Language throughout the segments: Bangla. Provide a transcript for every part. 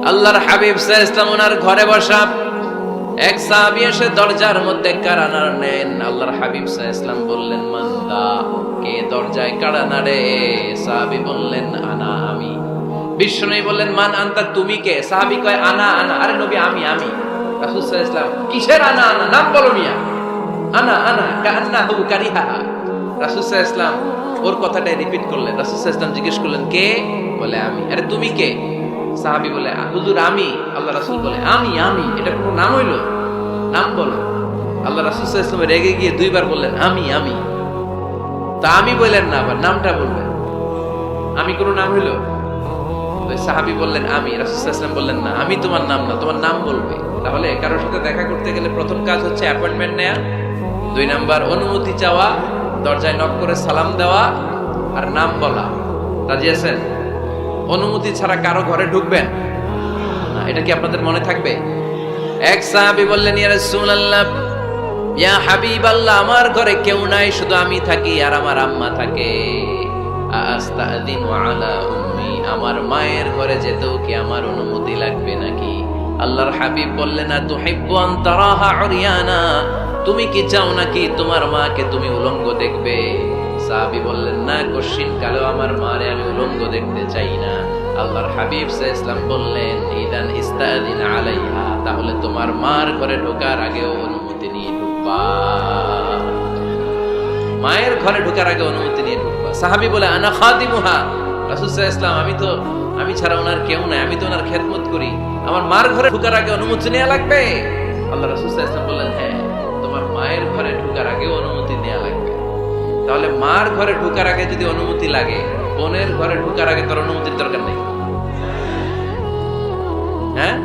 আল্লাহর হাবিব সাল্লাল্লাহু আলাইহি ওয়াসাল্লাম ওনার ঘরে বসা, এক সাহাবী এসে দরজার মধ্যে কাড়া নাড়লেন। আল্লাহর হাবিব সাল্লাল্লাহু আলাইহি ওয়াসাল্লাম বললেন, মান্দা, কে দরজায় কাড়া নাড়ে? সাহাবী বললেন, আনা, আমি। বিশ্বনবী বললেন, মান আনতা, তুমি কে? সাহাবী কয়, আনা আনা। আরে নবী, আমি। রাসূল সাল্লাল্লাহু আলাইহি ওয়াসাল্লাম, কিসের আনা আনা? নাম বলো মিয়া। আনা আনা কান্নাহু কারিহা। রাসূল সাল্লাল্লাহু আলাইহি ওয়াসাল্লাম ওর কথাটাই রিপিট করলেন। রাসূল সাল্লাল্লাহু আলাইহি ওয়াসাল্লাম জিজ্ঞেস করলেন, কে? বলে, আমি। আরে তুমি কে? সাহাবী বলে, হুজুর আমি। আল্লাহ রাসূল বলে, আমি। এটা কোনো নাম হইলো? নাম বলো। আল্লাহ রাসূল সাল্লাল্লাহু আলাইহি ওয়াসাল্লাম রেগে গিয়ে দুইবার বললেন, আমি। তা আমি বললেন না, আবার নামটা বলবেন। আমি কোনো নাম হইলো? ওই সাহাবী বললেন, আমি। রাসূল সাল্লাল্লাহু আলাইহি ওয়াসাল্লাম বললেন, না, আমি তোমার নাম না, তোমার নাম বলবে। তাহলে কারোর সাথে দেখা করতে গেলে প্রথম কাজ হচ্ছে অ্যাপয়েন্টমেন্ট নেয়া, 2 নাম্বার অনুমতি চাওয়া, দরজায় নক করে সালাম দেওয়া, আর নাম বলা। রাজি আছেন? অনুমতি ছাড়া কারো ঘরে ঢুকবেন না, এটা কি আপনাদের মনে থাকবে? এক সাহাবী বললেন, ইয়া রাসূলুল্লাহ, ইয়া হাবিবাল্লাহ, আমার ঘরে কেউ নাই, শুধু আমি থাকি আর আমার আম্মা থাকে। আস্তাযিনু আলা উম্মি, আমার মায়ের ঘরে যেতেও কি আমার অনুমতি লাগবে নাকি? আল্লাহর হাবিব বললেন, তুহিব্বু আন তারাহা উরিয়ানা, তুমি কি চাও নাকি তোমার মাকে তুমি উলঙ্গ দেখবে? সাহাবী বললেন, না, কশিন কালেও আমার মারে আমি উলঙ্গ দেখতে চাই না। আল্লাহর হাবিব সাল্লাল্লাহু আলাইহি ওয়াসাল্লাম বললেন, ইদান ইস্তাযিন আলাইহা, তাহলে তোমার মার ঘরে ঢোকার আগেও অনুমতি নিয়ে ঢুকবা। মায়ের ঘরে ঢোকার আগে অনুমতি নিয়ে ঢুকবা। সাহাবী বলে, আনা খাদিমুহা, রাসূল সাল্লাল্লাহু আলাইহি ওয়াসাল্লাম, আমি ছাড়া ওনার কেউ নাই, আমি তো ওনার খেদমত করি, আমার মার ঘরে ঢোকার আগে অনুমতি নেওয়া লাগবে? আল্লাহ রাসূল সাল্লাল্লাহু আলাইহি ওয়াসাল্লাম বললেন, হ্যাঁ, তোমার মায়ের ঘরে ঢোকার আগে অনুমতি নেওয়া লাগবে। তাহলে মার ঘরে ঢোকার আগে যদি অনুমতি লাগে, বোনের ঘরে ঢোকার আগে তোর অনুমতির দরকার নেই? হ্যাঁ?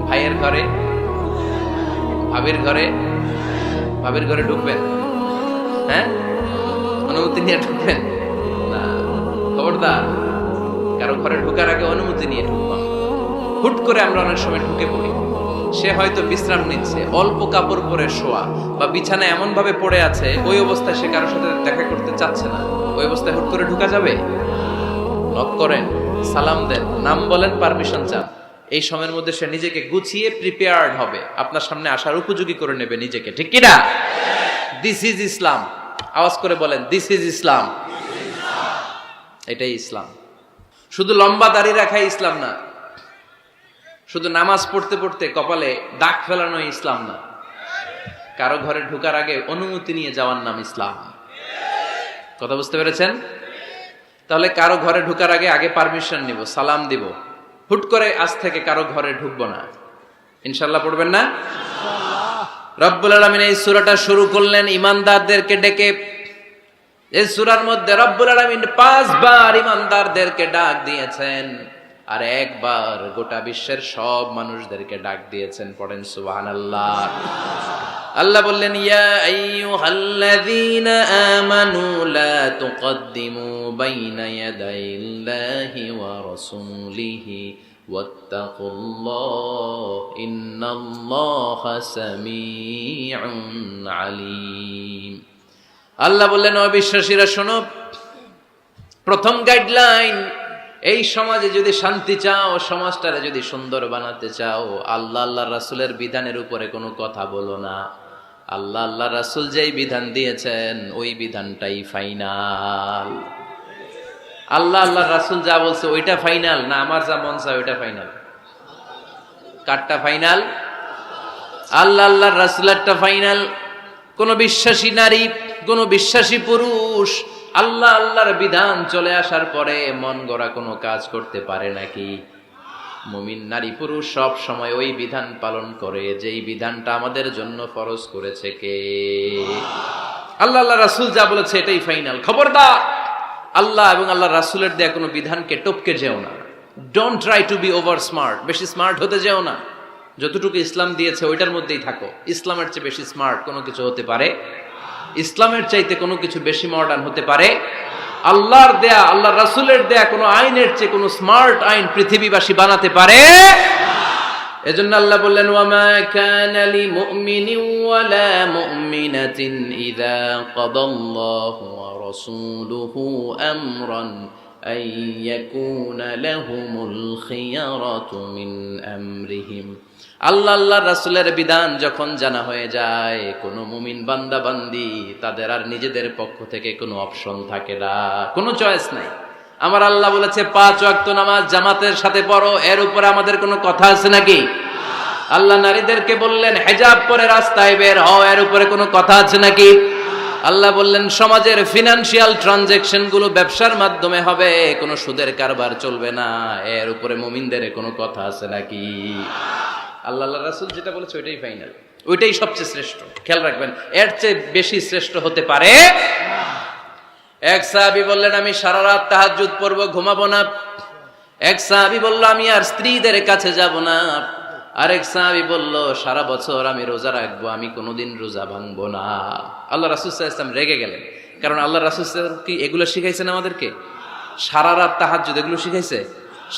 ভাইয়ের ঘরে, ভাবির ঘরে ঢুকবেন? হ্যাঁ, অনুমতি নিয়ে ঢুকবেন না? খবরদার, কারো ঘরে ঢোকার আগে অনুমতি নিয়ে ঢুকবাম। হুট করে আমরা অনেক সময় ঢুকে পড়ি। সে হয়তো বিশ্রাম নিচ্ছে, অল্প কাপড় পরে শোয়া, বা বিছানা এমন ভাবে পড়ে আছে, ওই অবস্থায় সে কারোর সাথে দেখা করতে চাচ্ছে না। ওই অবস্থায় হুট করে ঢুকা যাবে? নক করেন, সালাম দেন, নাম বলেন, পারমিশন চান। এই সময়ের মধ্যে সে নিজেকে গুছিয়ে প্রিপেয়ার্ড হবে, আপনার সামনে আসার উপযোগী করে নেবে নিজেকে, ঠিক কিনা? দিস ইজ ইসলাম। আওয়াজ করে বলেন, দিস ইজ ইসলাম। এটাই ইসলাম। শুধু লম্বা দাড়ি রাখাই ইসলাম না, শুধু নামাজ পড়তে পড়তে কপালে দাগ ফেলানো ইসলাম না। কারো ঘরে ঢোকার আগে অনুমতি নিয়ে যাওয়ার নাম ইসলাম। কথা বুঝতে পেরেছেন? তাহলে কারো ঘরে ঢোকার আগে পারমিশন নিব, সালাম দিব। হুট করে আজ থেকে কারো ঘরে ঢুকবো না। ইনশাআল্লাহ পড়বেন না? রব্বুল আলামিন এই সূরাটা শুরু করলেন ঈমানদারদেরকে ডেকে। এই সূরার মধ্যে রব্বুল আলামিন 5 বার ঈমানদারদেরকে ডাক দিয়েছেন, আর একবার গোটা বিশ্বের সব মানুষদেরকে ডাক দিয়েছেন। পড়েন সুবহানাল্লাহ। আল্লাহ বললেন, ইয়া আইয়ুহাল্লাযীনা আমানু লা তুকদ্দিমু বাইনা ইয়াদাইল্লাহি ওয়া রাসূলিহি ওয়াত্তাকুল্লাহ ইন্নাল্লাহা সামিউন আলীম। আল্লাহ বললেন, ও বিশ্বাসীরা শোনো, প্রথম গাইডলাইন, এই সমাজে যদি শান্তি চাও, সমাজটারে যদি সুন্দর বানাতে চাও, আল্লাহ রাসূলের বিধানের উপরে কোনো কথা বলো না। আল্লাহ রাসূল যেই বিধান দিয়েছেন ওই বিধানটাই ফাইনাল। আল্লাহ রাসূল যা বলছে ওইটা ফাইনাল না, আমার যা মন চায় ওইটা ফাইনাল? কারটা ফাইনাল? আল্লাহ রাসূলেরটা ফাইনাল। কোন বিশ্বাসী নারী, কোন বিশ্বাসী পুরুষ আল্লাহর বিধান চলে আসার পরে মন গড়া কোনো কাজ করতে পারে নাকি? মুমিন নারী পুরুষ সব সময় ওই বিধান পালন করে যেই বিধানটা আমাদের জন্য ফরজ করেছে কে? আল্লাহ রাসূল যা বলেছে এটাই ফাইনাল। খবরদার, আল্লাহ এবং আল্লাহ রাসূলের দেয়া কোনো বিধানকে টপকে যেও না। Don't try to be over smart, বেশি স্মার্ট হতে যেও না। যতটুকু ইসলাম দিয়েছে ওইটার মধ্যেই থাকো। ইসলামের চেয়ে বেশি স্মার্ট কোনো কিছু হতে পারে? ইসলামের চাইতে কোনো কিছু বেশি মডার্ন হতে পারে? আল্লাহর দেয়া, আল্লাহ রাসূলের দেয়া কোনো আইনের চেয়ে কোনো স্মার্ট আইন পৃথিবীবাসী বানাতে পারে? এজন্য আল্লাহ বললেন, ওয়ামা কানা লিমুমিনিন ওয়ালা মুমিনাতিন ইযা কাদাল্লাহু ওয়া রাসূলুহু আমরান أن يكون لهم الخيرة من أمرهم আল্লাহ আল্লাহ রাসূলের বিধান যখন জানা হয়ে যায়, কোনো মুমিন বান্দা বান্দি তাদের আর নিজেদের পক্ষ থেকে কোনো অপশন থাকে না, কোনো চয়েস নাই। আমার আল্লাহ বলেছে 5 ওয়াক্ত নামাজ জামাতের সাথে পড়ো, এর উপরে আমাদের কোনো কথা আছে নাকি? আল্লাহ নারীদেরকে বললেন হিজাব পরে রাস্তায় বের হও, এর উপরে কোনো কথা আছে নাকি? আল্লাহ বললেন সমাজের ফিনান্সিয়াল ট্রানজাকশন গুলো ব্যবসার মাধ্যমে হবে, কোনো সুদের কারবার চলবে না, এর উপরে মুমিনদের কোনো কথা আছে নাকি? আল্লাহ আল্লাহ রাসূল যেটা বলেছে ওইটাই ফাইনাল, ওইটাই সবচেয়ে শ্রেষ্ঠ। খেয়াল রাখবেন, এর চেয়ে বেশি শ্রেষ্ঠ হতে পারে না। এক সাহাবী বললেন আমি সারা রাত তাহাজ্জুদ পড়ব, ঘুমাবো না। এক সাহাবী বলল আমি আর স্ত্রীদের কাছে যাব না। আরেক সাহাবী বলল সারা বছর আমি রোজা রাখবো, আমি কোনোদিন রোজা ভাঙবো না। আল্লাহ রাসূল সাল্লাল্লাহু আলাইহি ওয়াসাল্লাম রেগে গেলেন, কারণ আল্লাহ রাসূল সাল্লাল্লাহু কি এগুলো শিখাইছেন আমাদেরকে? সারা রাত তাহাজ্জুদ এগুলো শিখাইছে?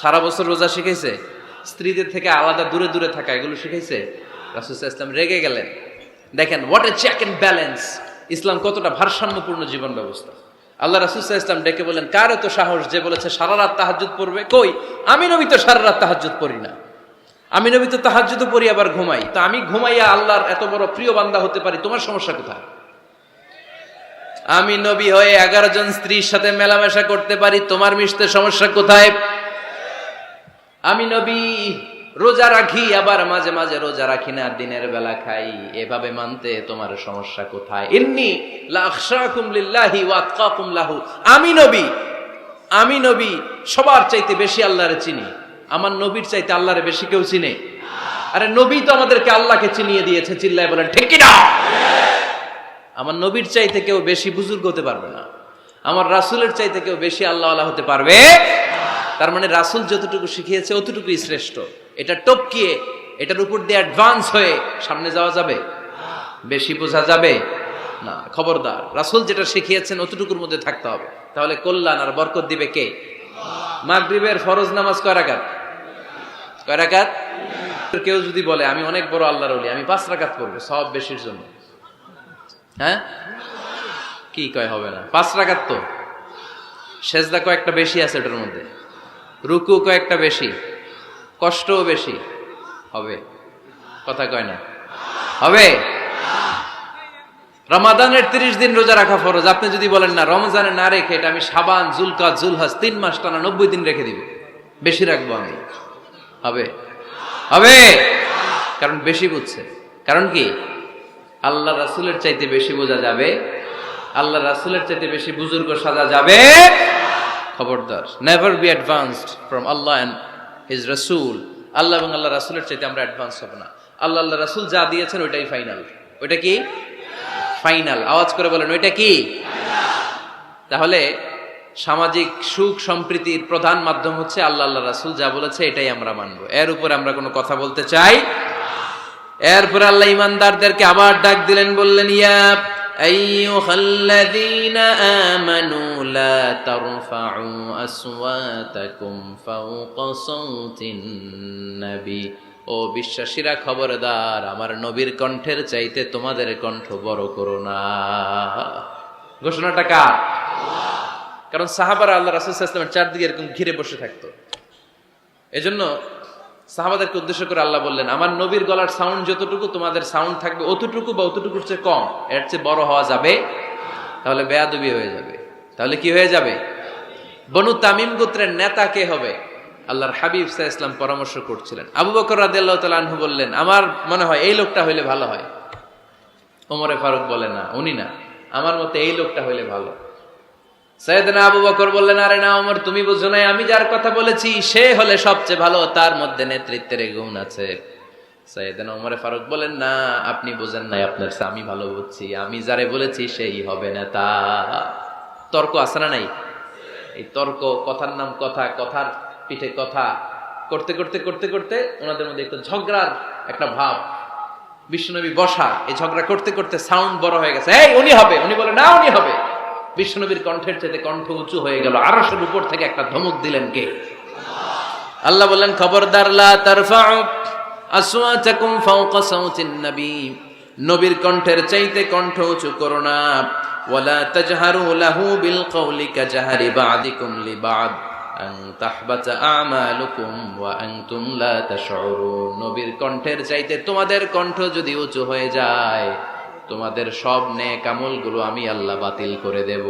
সারা বছর রোজা শিখাইছে? স্ত্রীদের থেকে আলাদা দূরে দূরে থাকা এগুলো শিখাইছে? রাসূল সাল্লাল্লাহু আলাইহি ওয়াসাল্লাম রেগে গেলেন। দেখেন what a check and balance, ইসলাম কতটা ভারসাম্যপূর্ণ জীবন ব্যবস্থা। আল্লাহ রাসূল সাল্লাল্লাহু আলাইহি ওয়াসাল্লাম ডেকে বললেন কার এত সাহস যে বলেছে সারা রাত তাহাজ্জুদ পড়বে? কই, আমি নবী তো সারা রাত তাহাজ্জুদ পড়ি না, আমি নবী তো তাহাজ্জুদও পড়ি আবার ঘুমাই, তো আমি ঘুমাইয়া আল্লাহর এত বড় প্রিয় বান্দা হতে পারি, তোমার সমস্যা কোথায়? আমি নবী হয়ে 11 জন স্ত্রীর সাথে মেলামেশা করতে পারি, তোমার মিশতে সমস্যা কোথায়? আমি নবী রোজা রাখি আবার মাঝে মাঝে রোজা রাখি না, দিনের বেলা খাই, এভাবে মানতে তোমার সমস্যা কোথায়? ইন্নী লা আখশাকুম লিল্লাহি ওয়া আতকাকুম লাহু, আমি নবী সবার চাইতে বেশি আল্লাহরে চিনি, আমার নবীর চাইতে আল্লাহরে বেশি কেউ চিনে? আরে নবী তো আমাদেরকে আল্লাহকে চিনিয়ে দিয়েছে, চিল্লায় বলেন ঠিক কি না? আমার নবীর চাইতে কেউ বেশি বুজুর্গ হতে পারবে না, আমার রাসূলের চাইতে কেউ বেশি আল্লাহওয়ালা হতে পারবে। তার মানে রাসূল যতটুকু শিখিয়েছে অতটুকুই শ্রেষ্ঠ। এটা টপকিয়ে এটার উপর দিয়ে অ্যাডভান্স হয়ে সামনে যাওয়া যাবে? বেশি বোঝা যাবে না। খবরদার, রাসূল যেটা শিখিয়েছেন অতটুকুর মধ্যে থাকতে হবে, তাহলে কল্যাণ আর বরকত দিবে কে? মাগরিবের ফরজ নামাজ কয় রাকাত? কয় রাকাত? কেউ যদি বলে আমি অনেক বড় আল্লাহর ওলি, আমি 5 রাকাত পড়বো সওয়াব বেশির জন্য, হ্যাঁ কি কয় হবে না? 5 রাকাত তো, সেজদা কয়েকটা বেশি আছে এটার মধ্যে, রুকু কয়েকটা বেশি, কষ্টও বেশি, হবে? কথা কয় না, হবে? রমাদানের 30 দিন রোজা রাখা ফরজ, আপনি যদি বলেন না রমজানে না রেখে এটা আমি শাবান জুলকাদ জুলহাজ 3 মাস টানা 90 দিন রেখে দিব, বেশি রাখবো আমি, হবে? হবে, কারণ বেশি বুঝছে। কারণ কি? আল্লাহ রাসূলের চাইতে বেশি বোঝা যাবে, আল্লাহ রাসূলের চাইতে বেশি বুজুর্গ সাজা যাবে। খবরদার, never be advanced from Allah and his রাসূল। আল্লাহ এবং আল্লাহ রাসূলের চাইতে আমরা অ্যাডভান্স হব না। আল্লাহ আল্লাহ রাসূল যা দিয়েছেন ওইটাই ফাইনাল। ওইটা কি ফাইনাল? আওয়াজ করে বলেন ওইটা কি? তাহলে সামাজিক সুখ সম্প্রীতির প্রধান মাধ্যম হচ্ছে আল্লাহ আল্লাহ রাসূল যা বলেছে এটাই আমরা মানবো, এর উপরে আমরা কোনো কথা বলতে চাই। এরপর আল্লাহ ঈমানদারদেরকে আবার ডাক দিলেন, বললেন ইয়া আইয়ুহাল্লাযীনা আমানু লা তারফাউ আসওয়াতাকুম ফাওকা সাওতিন নবী, ও বিশ্বাসীরা খবরদার, আমার নবীর কণ্ঠের চাইতে তোমাদের কণ্ঠ বড় করো না। ঘোষণাটা কার? কারণ সাহাবারা আল্লাহ রাসূল সাল্লাল্লাহু আলাইহি ওয়াসাল্লামের চারদিকে এরকম ঘিরে বসে থাকতো, এজন্য সাহাবাদেরকে উদ্দেশ্য করে আল্লাহ বললেন আমার নবীর গলার সাউন্ড যতটুকু তোমাদের সাউন্ড থাকবে অতটুকু বা অতটুকুর চেয়ে কম, এর চেয়ে বড় হওয়া যাবে? তাহলে বেয়াদবি হয়ে যাবে। তাহলে কি হয়ে যাবে? বনু তামিম গোত্রের নেতা কে হবে? আল্লাহর হাবিব সাল্লাল্লাহু আলাইহি ওয়াসাল্লাম পরামর্শ করছিলেন। আবু বকর রাদিয়াল্লাহু তাআলা আনহু বললেন আমার মনে হয় এই লোকটা হইলে ভালো হয়। ওমরে ফারুক বলেন না, উনি না, আমার মতে এই লোকটা হইলে ভালো। সাইয়েদনা আবু বকর বললেন আরে না ওমর, তুমি বুঝো না, আমি যার কথা বলেছি সে হলে সবচেয়ে ভালো, তার মধ্যে নেতৃত্বের গুণ আছে। সাইয়েদনা ওমরে ফারুক বলেন না, আপনি বুঝেন নাই, আপনার চেয়ে আমি ভালো বুঝছি, আমি যারে বলেছি সেই হবে নেতা। তর্ক আছে না নাই? এই তর্ক, কথার নাম কথা, কথার পিঠে কথা করতে করতে করতে করতে ওনাদের মধ্যে একটা ঝগড়ার একটা ভাব, বিশ্বনবী বসা, এই ঝগড়া করতে করতে সাউন্ড বড় হয়ে গেছে, এই উনি হবে, উনি বলে না উনি হবে। বিশ্বনবীর কণ্ঠের চাইতে কণ্ঠ উঁচু হয়ে গেল, আরশের উপর থেকে একটা ধমক দিলেন কে? আল্লাহ বললেন খবরদার লা তারফাউ আসওয়াতাকুম ফাওকা সাওতিন নবী, নবীর কণ্ঠের চাইতে কণ্ঠ উঁচু করো না। ওয়ালা তাজহারু লাহু বিল কওলি কাজহারি বা'দিকুম লিবা'দ আন তাহবাতা আমালুকুম ওয়া আনতুম লা তাশউরুন। নবীর কণ্ঠের চাইতে তোমাদের কণ্ঠ যদি উঁচু হয়ে যায়, তোমাদের সব নেক আমলগুলো আমি আল্লাহ বাতিল করে দেব।